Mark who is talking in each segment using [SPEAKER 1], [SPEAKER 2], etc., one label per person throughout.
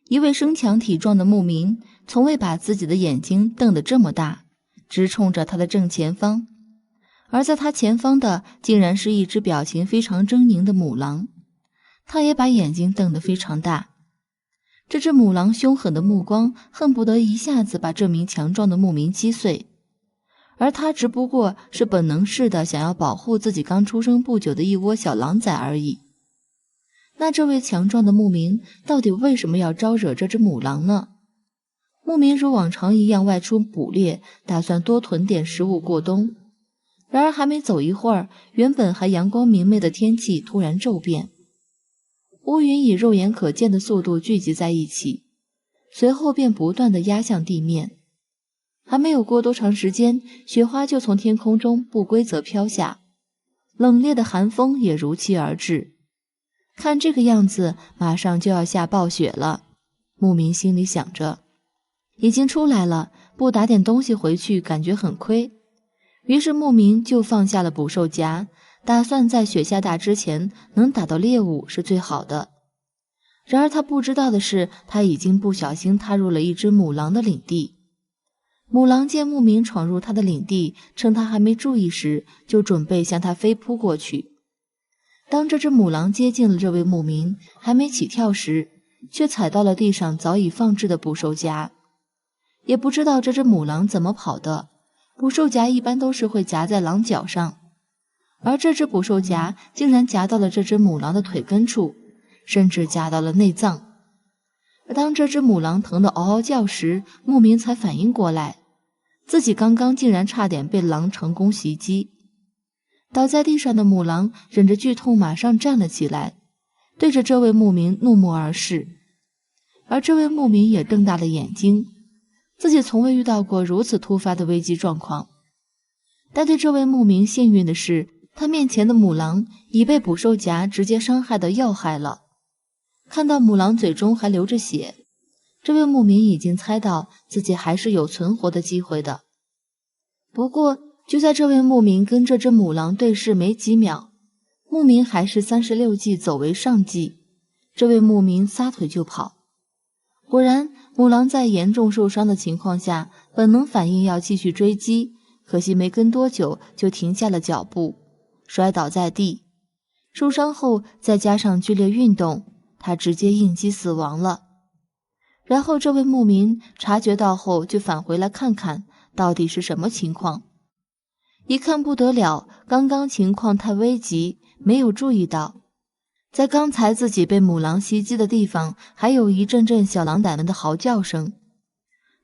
[SPEAKER 1] 一位身强体壮的牧民从未把自己的眼睛瞪得这么大，直冲着他的正前方，而在他前方的竟然是一只表情非常狰狞的母狼，他也把眼睛瞪得非常大。这只母狼凶狠的目光恨不得一下子把这名强壮的牧民击碎，而他只不过是本能似的想要保护自己刚出生不久的一窝小狼崽而已。那这位强壮的牧民到底为什么要招惹这只母狼呢？牧民如往常一样外出捕猎，打算多囤点食物过冬。然而还没走一会儿，原本还阳光明媚的天气突然骤变，乌云以肉眼可见的速度聚集在一起，随后便不断地压向地面。还没有过多长时间，雪花就从天空中不规则飘下，冷冽的寒风也如期而至。看这个样子，马上就要下暴雪了，牧民心里想着。已经出来了，不打点东西回去感觉很亏。于是牧民就放下了捕兽夹，打算在雪下大之前能打到猎物是最好的。然而他不知道的是，他已经不小心踏入了一只母狼的领地。母狼见牧民闯入他的领地，趁他还没注意时，就准备向他飞扑过去。当这只母狼接近了这位牧民，还没起跳时，却踩到了地上早已放置的捕兽夹。也不知道这只母狼怎么跑的，捕兽夹一般都是会夹在狼脚上，而这只捕兽夹竟然夹到了这只母狼的腿根处，甚至夹到了内脏。而当这只母狼疼得嗷嗷叫时，牧民才反应过来，自己刚刚竟然差点被狼成功袭击。倒在地上的母狼忍着剧痛马上站了起来，对着这位牧民怒目而视。而这位牧民也瞪大了眼睛，自己从未遇到过如此突发的危机状况。但对这位牧民幸运的是，他面前的母狼已被捕兽夹直接伤害的要害了。看到母狼嘴中还流着血，这位牧民已经猜到自己还是有存活的机会的。不过就在这位牧民跟这只母狼对视没几秒，牧民还是36计走为上计，这位牧民撒腿就跑。果然母狼在严重受伤的情况下，本能反应要继续追击，可惜没跟多久就停下了脚步，摔倒在地。受伤后再加上剧烈运动，他直接应激死亡了。然后这位牧民察觉到后，就返回来看看到底是什么情况。一看不得了，刚刚情况太危急，没有注意到在刚才自己被母狼袭击的地方，还有一阵阵小狼崽们的嚎叫声。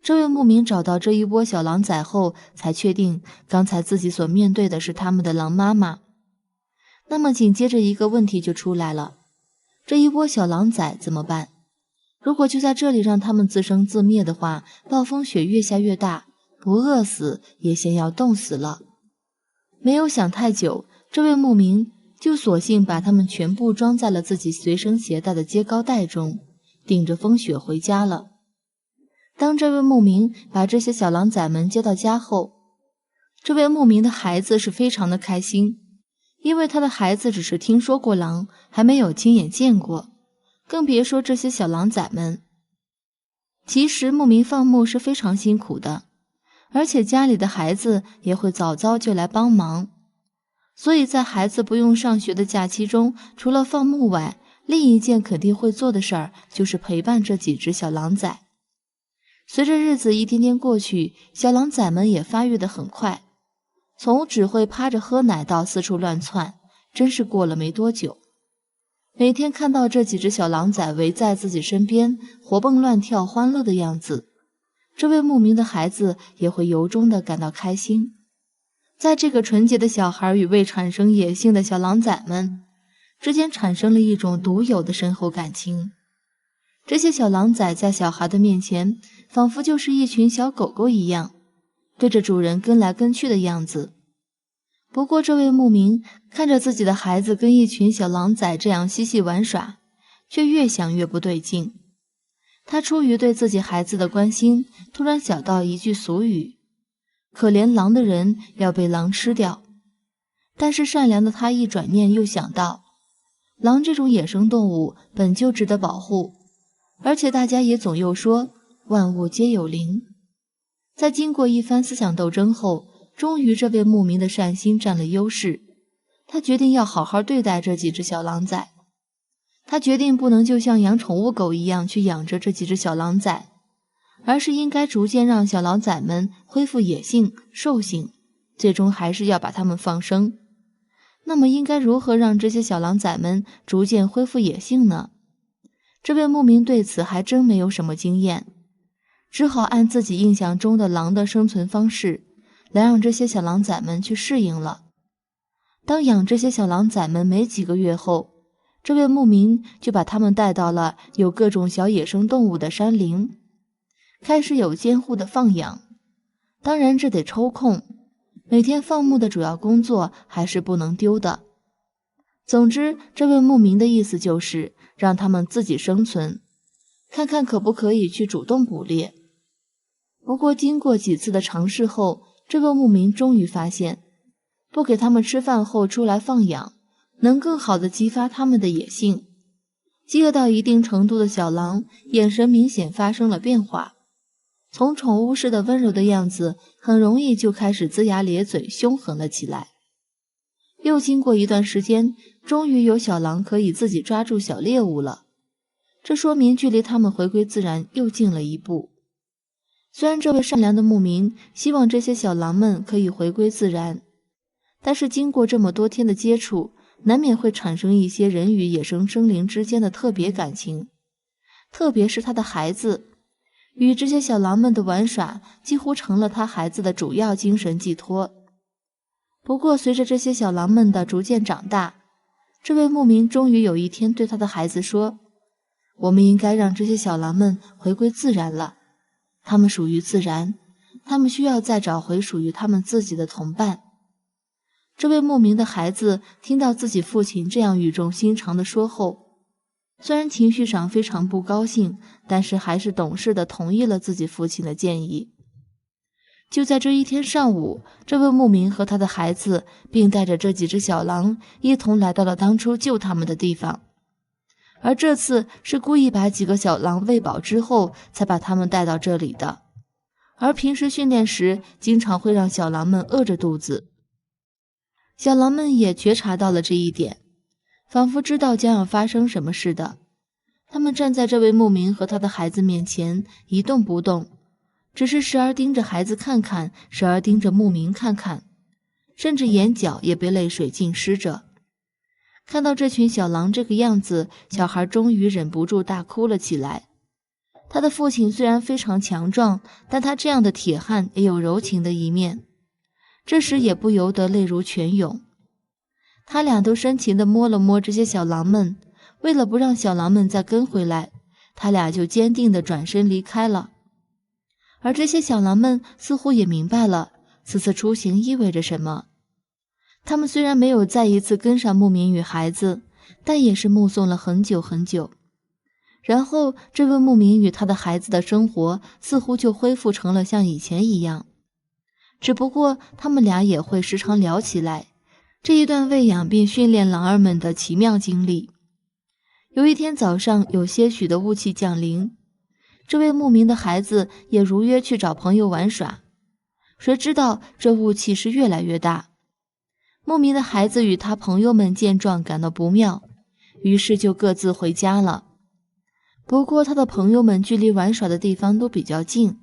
[SPEAKER 1] 这位牧民找到这一窝小狼崽后，才确定刚才自己所面对的是他们的狼妈妈。那么紧接着一个问题就出来了，这一窝小狼崽怎么办？如果就在这里让他们自生自灭的话，暴风雪越下越大，不饿死也先要冻死了。没有想太久，这位牧民就索性把它们全部装在了自己随身携带的接膏袋中，顶着风雪回家了。当这位牧民把这些小狼崽们接到家后，这位牧民的孩子是非常的开心，因为他的孩子只是听说过狼，还没有亲眼见过，更别说这些小狼崽们。其实牧民放牧是非常辛苦的，而且家里的孩子也会早早就来帮忙，所以在孩子不用上学的假期中，除了放牧外，另一件肯定会做的事儿就是陪伴这几只小狼崽。随着日子一天天过去，小狼崽们也发育得很快，从只会趴着喝奶到四处乱窜，真是过了没多久。每天看到这几只小狼崽围在自己身边，活蹦乱跳欢乐的样子，这位牧民的孩子也会由衷地感到开心。在这个纯洁的小孩与未产生野性的小狼崽们之间产生了一种独有的深厚感情。这些小狼崽在小孩的面前，仿佛就是一群小狗狗一样，对着主人跟来跟去的样子。不过这位牧民看着自己的孩子跟一群小狼崽这样嬉戏玩耍，却越想越不对劲。他出于对自己孩子的关心，突然想到一句俗语，可怜狼的人要被狼吃掉。但是善良的他一转念又想到，狼这种野生动物本就值得保护，而且大家也总又说万物皆有灵。在经过一番思想斗争后，终于这位牧民的善心占了优势，他决定要好好对待这几只小狼崽。他决定不能就像养宠物狗一样去养着这几只小狼崽，而是应该逐渐让小狼崽们恢复野性、兽性，最终还是要把它们放生。那么应该如何让这些小狼崽们逐渐恢复野性呢？这位牧民对此还真没有什么经验，只好按自己印象中的狼的生存方式来让这些小狼崽们去适应了。当养这些小狼崽们没几个月后，这位牧民就把他们带到了有各种小野生动物的山林，开始有监护的放养。当然这得抽空，每天放牧的主要工作还是不能丢的。总之，这位牧民的意思就是让他们自己生存，看看可不可以去主动捕猎。不过经过几次的尝试后，这位牧民终于发现，不给他们吃饭后出来放养，能更好地激发他们的野性。饥饿到一定程度的小狼，眼神明显发生了变化，从宠物似的温柔的样子，很容易就开始龇牙咧嘴，凶狠了起来。又经过一段时间，终于有小狼可以自己抓住小猎物了，这说明距离他们回归自然又近了一步。虽然这位善良的牧民希望这些小狼们可以回归自然，但是经过这么多天的接触，难免会产生一些人与野生生灵之间的特别感情，特别是他的孩子，与这些小狼们的玩耍几乎成了他孩子的主要精神寄托。不过随着这些小狼们的逐渐长大，这位牧民终于有一天对他的孩子说，我们应该让这些小狼们回归自然了，他们属于自然，他们需要再找回属于他们自己的同伴。这位牧民的孩子听到自己父亲这样语重心长地说后，虽然情绪上非常不高兴，但是还是懂事地同意了自己父亲的建议。就在这一天上午，这位牧民和他的孩子并带着这几只小狼一同来到了当初救他们的地方，而这次是故意把几个小狼喂饱之后才把他们带到这里的，而平时训练时经常会让小狼们饿着肚子。小狼们也觉察到了这一点，仿佛知道将要发生什么似的，他们站在这位牧民和他的孩子面前一动不动，只是时而盯着孩子看看，时而盯着牧民看看，甚至眼角也被泪水浸湿着。看到这群小狼这个样子，小孩终于忍不住大哭了起来。他的父亲虽然非常强壮，但他这样的铁汉也有柔情的一面，这时也不由得泪如泉涌。他俩都深情地摸了摸这些小狼们，为了不让小狼们再跟回来，他俩就坚定地转身离开了。而这些小狼们似乎也明白了此次出行意味着什么，他们虽然没有再一次跟上牧民与孩子，但也是目送了很久很久。然后这位牧民与他的孩子的生活似乎就恢复成了像以前一样，只不过他们俩也会时常聊起来这一段喂养并训练狼儿们的奇妙经历。有一天早上，有些许的雾气降临，这位牧民的孩子也如约去找朋友玩耍，谁知道这雾气是越来越大。牧民的孩子与他朋友们见状感到不妙，于是就各自回家了。不过他的朋友们距离玩耍的地方都比较近，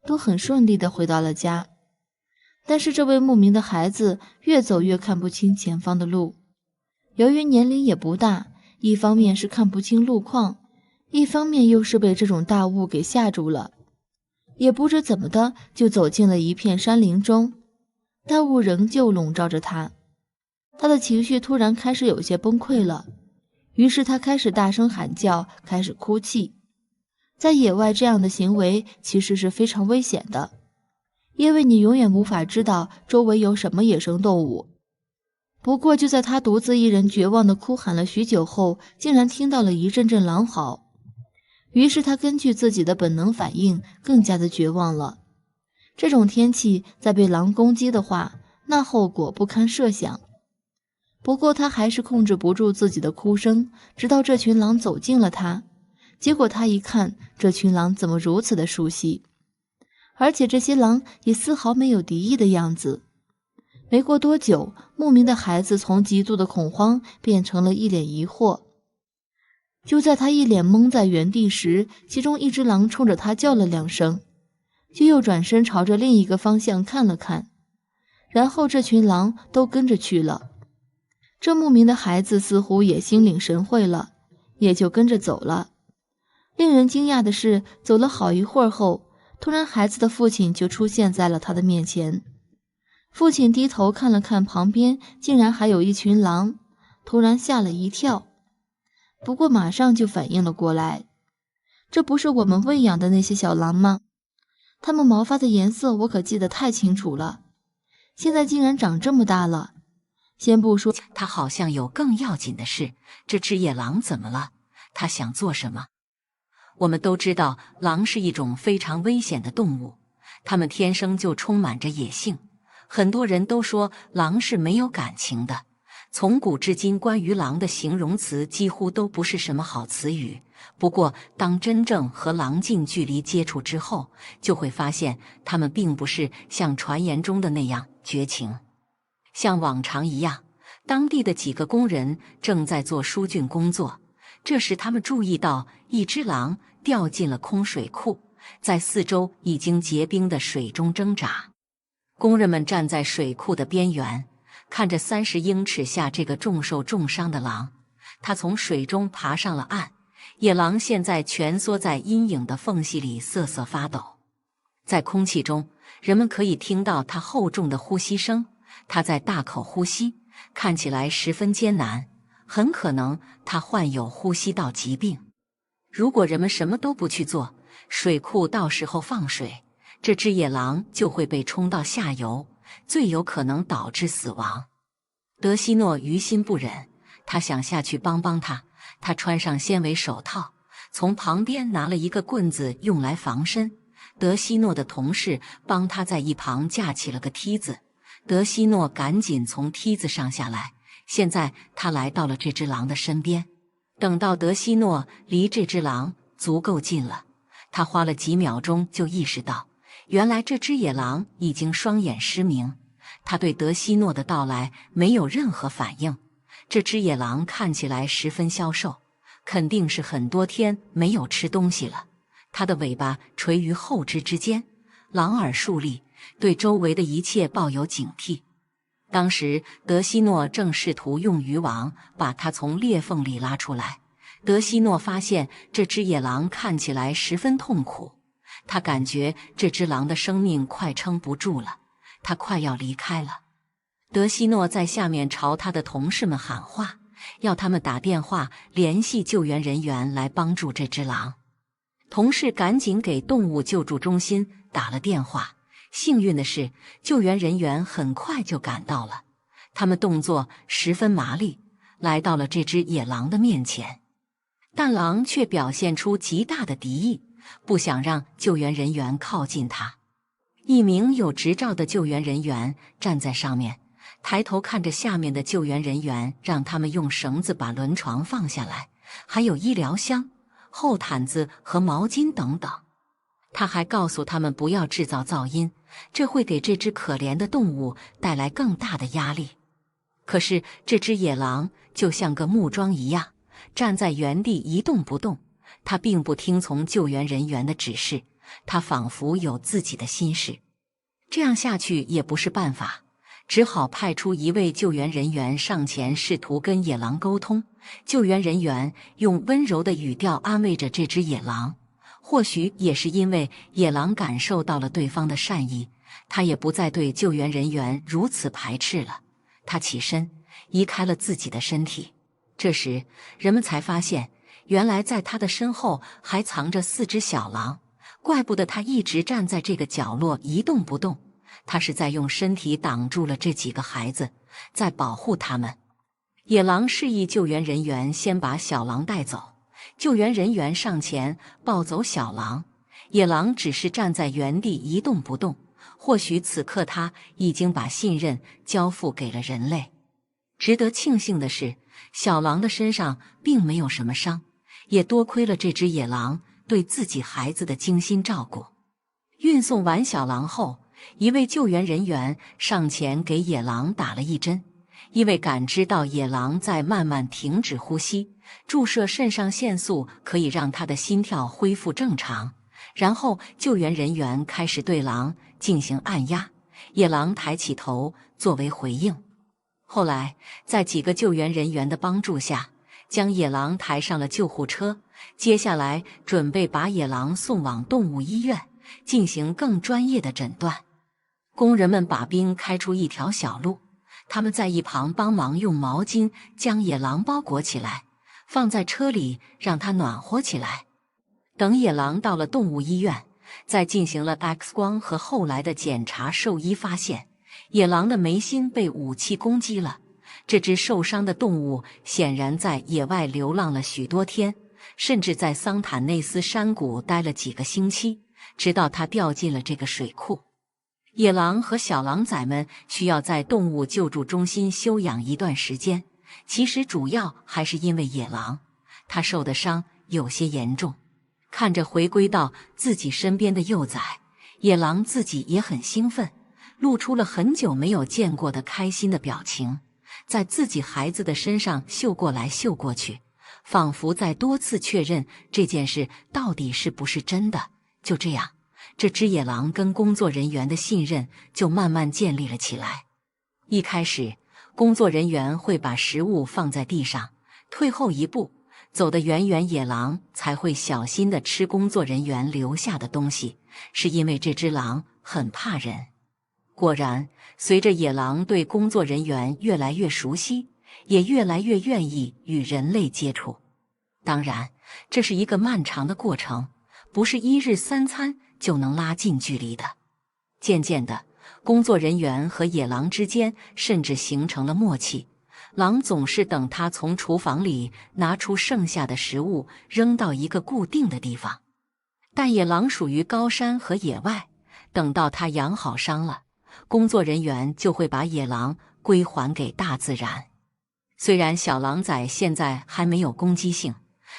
[SPEAKER 1] 都很顺利地回到了家。但是这位牧民的孩子越走越看不清前方的路，由于年龄也不大，一方面是看不清路况，一方面又是被这种大雾给吓住了，也不知怎么的就走进了一片山林中，大雾仍旧笼罩着他。他的情绪突然开始有些崩溃了，于是他开始大声喊叫，开始哭泣。在野外这样的行为其实是非常危险的，因为你永远无法知道周围有什么野生动物。不过就在他独自一人绝望地哭喊了许久后，竟然听到了一阵阵狼嚎，于是他根据自己的本能反应更加的绝望了。这种天气再被狼攻击的话，那后果不堪设想。不过他还是控制不住自己的哭声，直到这群狼走近了他，结果他一看，这群狼怎么如此的熟悉，而且这些狼也丝毫没有敌意的样子。没过多久，牧民的孩子从极度的恐慌变成了一脸疑惑。就在他一脸懵在原地时，其中一只狼冲着他叫了2声，就又转身朝着另一个方向看了看，然后这群狼都跟着去了。这牧民的孩子似乎也心领神会了，也就跟着走了。令人惊讶的是，走了好一会儿后，突然孩子的父亲就出现在了他的面前。父亲低头看了看旁边，竟然还有一群狼，突然吓了一跳，不过马上就反应了过来，这不是我们喂养的那些小狼吗？它们毛发的颜色我可记得太清楚了，现在竟然长这么大了。先不说
[SPEAKER 2] 他好像有更要紧的事，这只野狼怎么了？他想做什么？我们都知道，狼是一种非常危险的动物，它们天生就充满着野性。很多人都说狼是没有感情的，从古至今关于狼的形容词几乎都不是什么好词语。不过当真正和狼近距离接触之后，就会发现它们并不是像传言中的那样绝情。像往常一样，当地的几个工人正在做疏浚工作，这时他们注意到一只狼掉进了空水库，在四周已经结冰的水中挣扎。工人们站在水库的边缘，看着30英尺下这个重受重伤的狼，它从水中爬上了岸。野狼现在蜷缩在阴影的缝隙里瑟瑟发抖，在空气中，人们可以听到它厚重的呼吸声。它在大口呼吸，看起来十分艰难，很可能它患有呼吸道疾病。如果人们什么都不去做，水库到时候放水，这只野狼就会被冲到下游，最有可能导致死亡。德西诺于心不忍，他想下去帮帮他。他穿上纤维手套，从旁边拿了一个棍子用来防身。德西诺的同事帮他在一旁架起了个梯子。德西诺赶紧从梯子上下来，现在他来到了这只狼的身边。等到德西诺离这只狼足够近了，他花了几秒钟就意识到，原来这只野狼已经双眼失明。他对德西诺的到来没有任何反应。这只野狼看起来十分消瘦，肯定是很多天没有吃东西了。它的尾巴垂于后肢之间，狼耳竖立，对周围的一切抱有警惕。当时德西诺正试图用渔网把它从裂缝里拉出来。德西诺发现这只野狼看起来十分痛苦，他感觉这只狼的生命快撑不住了，它快要离开了。德西诺在下面朝他的同事们喊话，要他们打电话联系救援人员来帮助这只狼。同事赶紧给动物救助中心打了电话。幸运的是，救援人员很快就赶到了，他们动作十分麻利，来到了这只野狼的面前。但狼却表现出极大的敌意，不想让救援人员靠近它。一名有执照的救援人员站在上面，抬头看着下面的救援人员，让他们用绳子把轮床放下来，还有医疗箱、厚毯子和毛巾等等。他还告诉他们不要制造噪音，这会给这只可怜的动物带来更大的压力。可是这只野狼就像个木桩一样，站在原地一动不动。它并不听从救援人员的指示，它仿佛有自己的心事。这样下去也不是办法，只好派出一位救援人员上前试图跟野狼沟通。救援人员用温柔的语调安慰着这只野狼，或许也是因为野狼感受到了对方的善意，他也不再对救援人员如此排斥了。他起身移开了自己的身体。这时人们才发现，原来在他的身后还藏着4只小狼，怪不得他一直站在这个角落一动不动，他是在用身体挡住了这几个孩子，在保护他们。野狼示意救援人员先把小狼带走，救援人员上前抱走小狼，野狼只是站在原地一动不动，或许此刻他已经把信任交付给了人类。值得庆幸的是，小狼的身上并没有什么伤，也多亏了这只野狼对自己孩子的精心照顾。运送完小狼后，一位救援人员上前给野狼打了一针，因为感知到野狼在慢慢停止呼吸，注射肾上腺素可以让它的心跳恢复正常。然后救援人员开始对狼进行按压，野狼抬起头作为回应。后来在几个救援人员的帮助下，将野狼抬上了救护车，接下来准备把野狼送往动物医院进行更专业的诊断。工人们把冰开出一条小路，他们在一旁帮忙用毛巾将野狼包裹起来，放在车里让它暖和起来。等野狼到了动物医院，在进行了 X 光和后来的检查，兽医发现野狼的眉心被武器攻击了。这只受伤的动物显然在野外流浪了许多天，甚至在桑坦内斯山谷待了几个星期，直到它掉进了这个水库。野狼和小狼崽们需要在动物救助中心休养一段时间，其实主要还是因为野狼，它受的伤有些严重。看着回归到自己身边的幼崽，野狼自己也很兴奋，露出了很久没有见过的开心的表情，在自己孩子的身上嗅过来嗅过去，仿佛在多次确认这件事到底是不是真的。就这样，这只野狼跟工作人员的信任就慢慢建立了起来。一开始，工作人员会把食物放在地上，退后一步，走得远远，野狼才会小心地吃工作人员留下的东西，是因为这只狼很怕人。果然，随着野狼对工作人员越来越熟悉，也越来越愿意与人类接触。当然，这是一个漫长的过程，不是一日三餐就能拉近距离的。渐渐的，工作人员和野狼之间甚至形成了默契。狼总是等他从厨房里拿出剩下的食物，扔到一个固定的地方。但野狼属于高山和野外，等到它养好伤了，工作人员就会把野狼归还给大自然。虽然小狼崽现在还没有攻击性，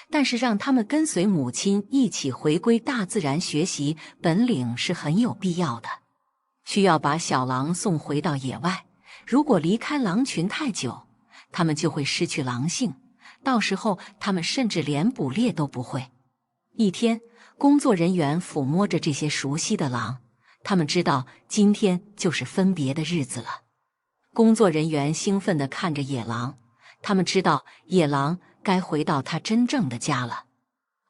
[SPEAKER 2] 但是让他们跟随母亲一起回归大自然学习本领是很有必要的。需要把小狼送回到野外，如果离开狼群太久，它们就会失去狼性，到时候它们甚至连捕猎都不会。一天，工作人员抚摸着这些熟悉的狼，他们知道今天就是分别的日子了。工作人员兴奋地看着野狼，他们知道野狼该回到它真正的家了。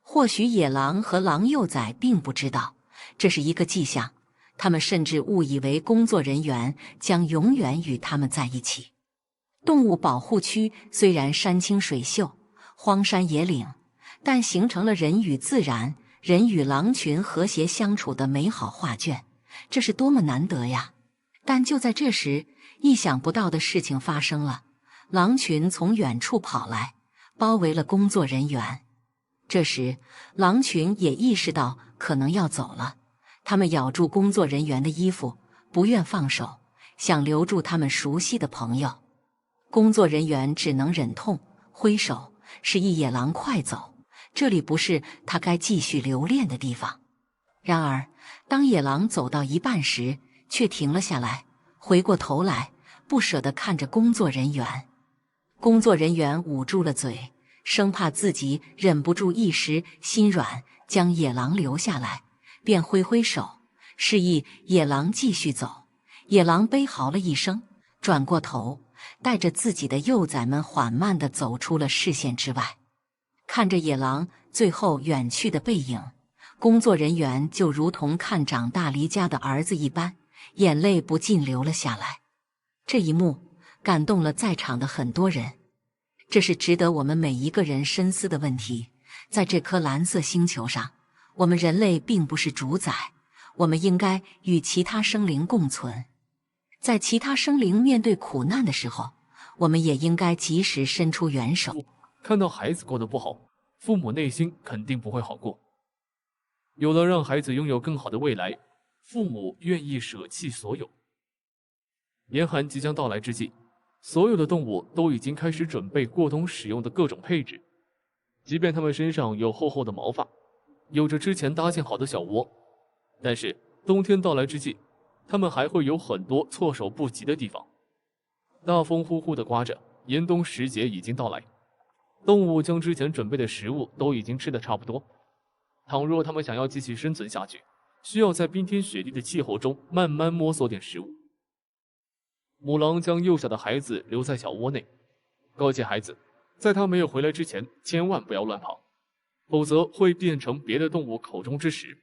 [SPEAKER 2] 或许野狼和狼幼崽并不知道，这是一个迹象，他们甚至误以为工作人员将永远与他们在一起。动物保护区虽然山清水秀，荒山野岭，但形成了人与自然、人与狼群和谐相处的美好画卷，这是多么难得呀！但就在这时，意想不到的事情发生了，狼群从远处跑来，包围了工作人员。这时，狼群也意识到可能要走了，他们咬住工作人员的衣服，不愿放手，想留住他们熟悉的朋友。工作人员只能忍痛挥手，示意野狼快走，这里不是他该继续留恋的地方。然而，当野狼走到一半时，却停了下来，回过头来，不舍地看着工作人员。工作人员捂住了嘴，生怕自己忍不住一时心软将野狼留下来，便挥挥手，示意野狼继续走。野狼悲嚎了一声，转过头，带着自己的幼崽们缓慢地走出了视线之外。看着野狼最后远去的背影，工作人员就如同看长大离家的儿子一般，眼泪不禁流了下来。这一幕感动了在场的很多人，这是值得我们每一个人深思的问题。在这颗蓝色星球上，我们人类并不是主宰，我们应该与其他生灵共存。在其他生灵面对苦难的时候，我们也应该及时伸出援手。
[SPEAKER 3] 看到孩子过得不好，父母内心肯定不会好过。有了让孩子拥有更好的未来，父母愿意舍弃所有。严寒即将到来之际，所有的动物都已经开始准备过冬使用的各种配置。即便它们身上有厚厚的毛发，有着之前搭建好的小窝，但是冬天到来之际，它们还会有很多措手不及的地方。大风呼呼地刮着，严冬时节已经到来，动物将之前准备的食物都已经吃得差不多。倘若它们想要继续生存下去，需要在冰天雪地的气候中慢慢摸索点食物。母狼将幼小的孩子留在小窝内，告诫孩子，在他没有回来之前，千万不要乱跑，否则会变成别的动物口中之食。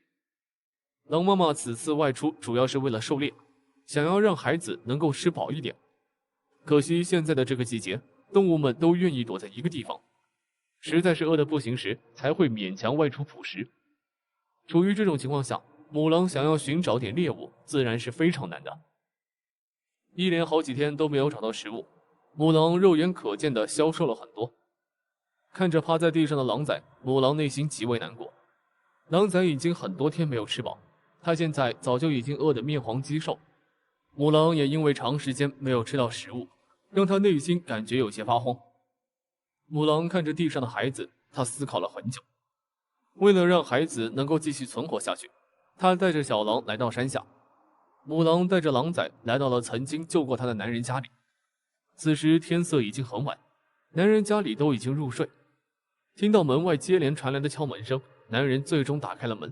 [SPEAKER 3] 狼妈妈此次外出主要是为了狩猎，想要让孩子能够吃饱一点。可惜现在的这个季节，动物们都愿意躲在一个地方，实在是饿得不行时才会勉强外出捕食。处于这种情况下，母狼想要寻找点猎物，自然是非常难的。一连好几天都没有找到食物，母狼肉眼可见的消瘦了很多。看着趴在地上的狼崽，母狼内心极为难过。狼崽已经很多天没有吃饱，它现在早就已经饿得面黄肌瘦。母狼也因为长时间没有吃到食物，让它内心感觉有些发慌。母狼看着地上的孩子，它思考了很久。为了让孩子能够继续存活下去，它带着小狼来到山下。母狼带着狼崽来到了曾经救过它的男人家里。此时天色已经很晚，男人家里都已经入睡。听到门外接连传来的敲门声，男人最终打开了门。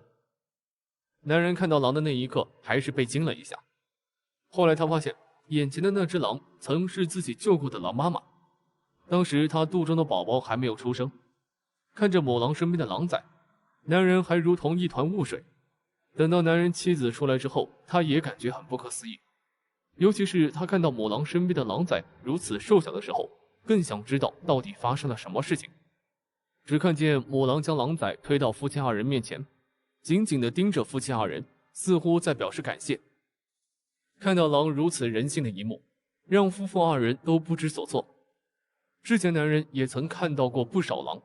[SPEAKER 3] 男人看到狼的那一刻，还是被惊了一下。后来他发现，眼前的那只狼曾是自己救过的狼妈妈。当时他肚中的宝宝还没有出生。看着母狼身边的狼崽，男人还如同一团雾水。等到男人妻子出来之后，他也感觉很不可思议。尤其是他看到母狼身边的狼崽如此瘦小的时候，更想知道到底发生了什么事情。只看见母狼将狼崽推到夫妻二人面前，紧紧地盯着夫妻二人，似乎在表示感谢。看到狼如此人性的一幕，让夫妇二人都不知所措。之前男人也曾看到过不少狼，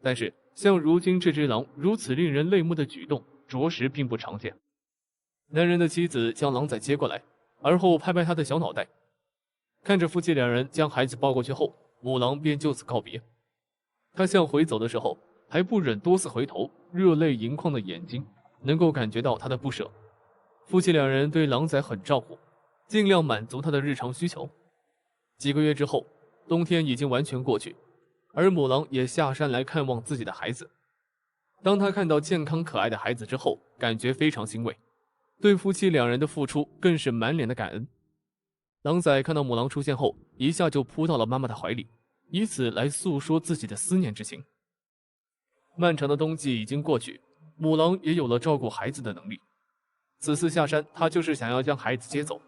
[SPEAKER 3] 但是像如今这只狼如此令人泪目的举动，着实并不常见。男人的妻子将狼崽接过来，而后拍拍他的小脑袋。看着夫妻两人将孩子抱过去后，母狼便就此告别。他向回走的时候，还不忍多次回头，热泪盈眶的眼睛能够感觉到他的不舍。夫妻两人对狼崽很照顾，尽量满足他的日常需求。几个月之后，冬天已经完全过去，而母狼也下山来看望自己的孩子。当他看到健康可爱的孩子之后，感觉非常欣慰，对夫妻两人的付出更是满脸的感恩。狼崽看到母狼出现后，一下就扑到了妈妈的怀里，以此来诉说自己的思念之情。漫长的冬季已经过去，母狼也有了照顾孩子的能力。此次下山，他就是想要将孩子接走，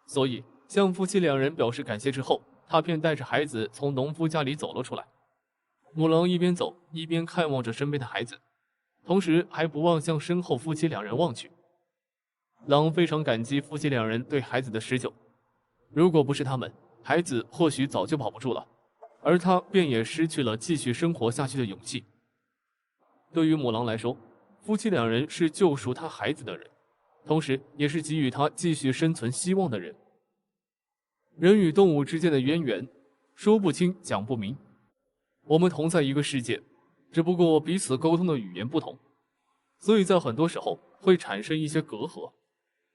[SPEAKER 3] 所以向夫妻两人表示感谢之后，他便带着孩子从农夫家里走了出来。母狼一边走一边看望着身边的孩子，同时还不忘向身后夫妻两人望去。狼非常感激夫妻两人对孩子的施救，如果不是他们，孩子或许早就保不住了，而他便也失去了继续生活下去的勇气。对于母狼来说，夫妻两人是救赎他孩子的人，同时也是给予他继续生存希望的人。人与动物之间的渊源，说不清讲不明。我们同在一个世界，只不过彼此沟通的语言不同，所以在很多时候会产生一些隔阂。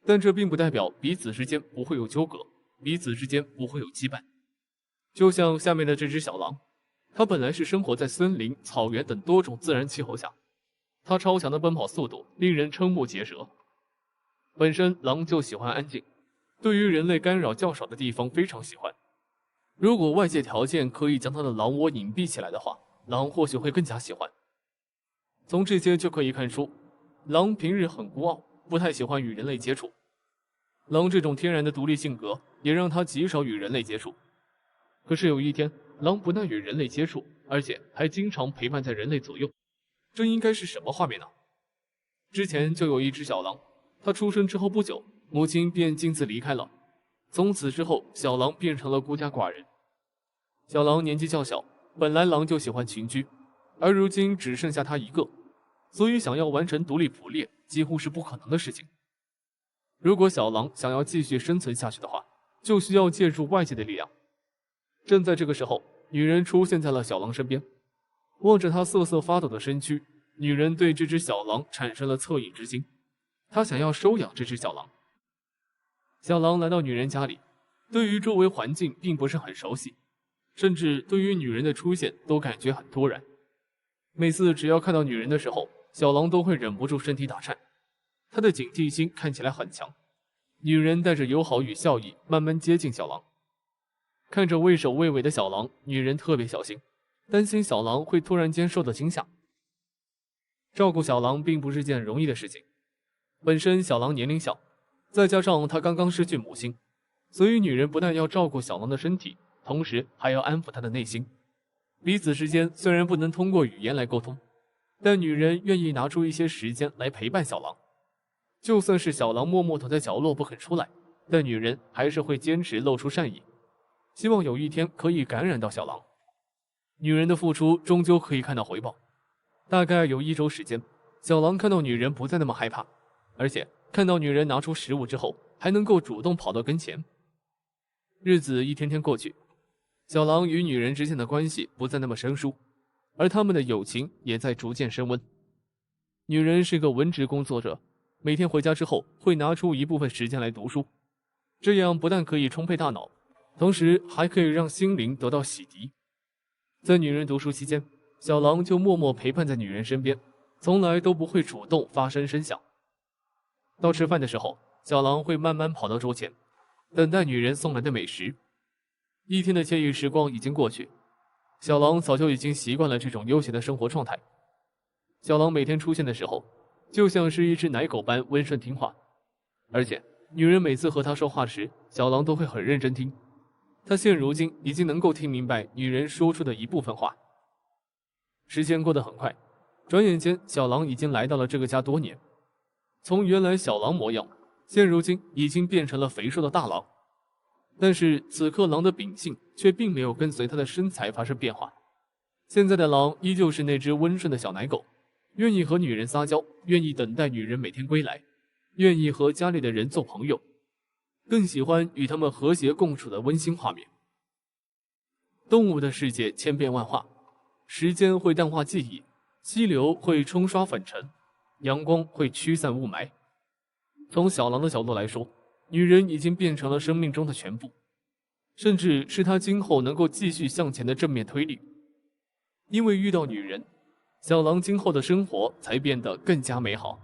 [SPEAKER 3] 但这并不代表彼此之间不会有纠葛，彼此之间不会有羁绊。就像下面的这只小狼，它本来是生活在森林、草原等多种自然气候下，它超强的奔跑速度令人瞠目结舌。本身狼就喜欢安静，对于人类干扰较少的地方非常喜欢。如果外界条件可以将它的狼窝隐蔽起来的话，狼或许会更加喜欢。从这些就可以看出，狼平日很孤傲，不太喜欢与人类接触。狼这种天然的独立性格也让它极少与人类接触。可是有一天，狼不但与人类接触，而且还经常陪伴在人类左右，这应该是什么画面呢？之前就有一只小狼，它出生之后不久，母亲便径自离开了。从此之后，小狼变成了孤家寡人。小狼年纪较小，本来狼就喜欢群居，而如今只剩下它一个，所以想要完成独立捕猎几乎是不可能的事情。如果小狼想要继续生存下去的话，就需要借助外界的力量。正在这个时候，女人出现在了小狼身边。望着他瑟瑟发抖的身躯，女人对这只小狼产生了恻隐之心，她想要收养这只小狼。小狼来到女人家里，对于周围环境并不是很熟悉，甚至对于女人的出现都感觉很突然。每次只要看到女人的时候，小狼都会忍不住身体打颤，他的警惕心看起来很强。女人带着友好与笑意慢慢接近小狼，看着畏首畏尾的小狼，女人特别小心，担心小狼会突然间受到惊吓。照顾小狼并不是件容易的事情，本身小狼年龄小，再加上它刚刚失去母亲，所以女人不但要照顾小狼的身体，同时还要安抚它的内心。彼此之间虽然不能通过语言来沟通，但女人愿意拿出一些时间来陪伴小狼。就算是小狼默默躲在角落不肯出来，但女人还是会坚持露出善意，希望有一天可以感染到小狼。女人的付出终究可以看到回报。大概有1周时间，小狼看到女人不再那么害怕，而且看到女人拿出食物之后，还能够主动跑到跟前。日子一天天过去，小狼与女人之间的关系不再那么生疏，而他们的友情也在逐渐升温。女人是个文职工作者，每天回家之后会拿出一部分时间来读书，这样不但可以充沛大脑，同时还可以让心灵得到洗涤。在女人读书期间，小狼就默默陪伴在女人身边，从来都不会主动发声声响。到吃饭的时候，小狼会慢慢跑到桌前，等待女人送来的美食。一天的惬意时光已经过去，小狼早就已经习惯了这种悠闲的生活状态。小狼每天出现的时候，就像是一只奶狗般温顺听话，而且女人每次和他说话时，小狼都会很认真听。他现如今已经能够听明白女人说出的一部分话。时间过得很快，转眼间小狼已经来到了这个家多年，从原来小狼模样，现如今已经变成了肥硕的大狼。但是此刻狼的秉性却并没有跟随他的身材发生变化。现在的狼依旧是那只温顺的小奶狗，愿意和女人撒娇，愿意等待女人每天归来，愿意和家里的人做朋友，更喜欢与他们和谐共处的温馨画面。动物的世界千变万化，时间会淡化记忆，溪流会冲刷粉尘，阳光会驱散雾霾。从小狼的角度来说，女人已经变成了生命中的全部，甚至是他今后能够继续向前的正面推力。因为遇到女人，小狼今后的生活才变得更加美好。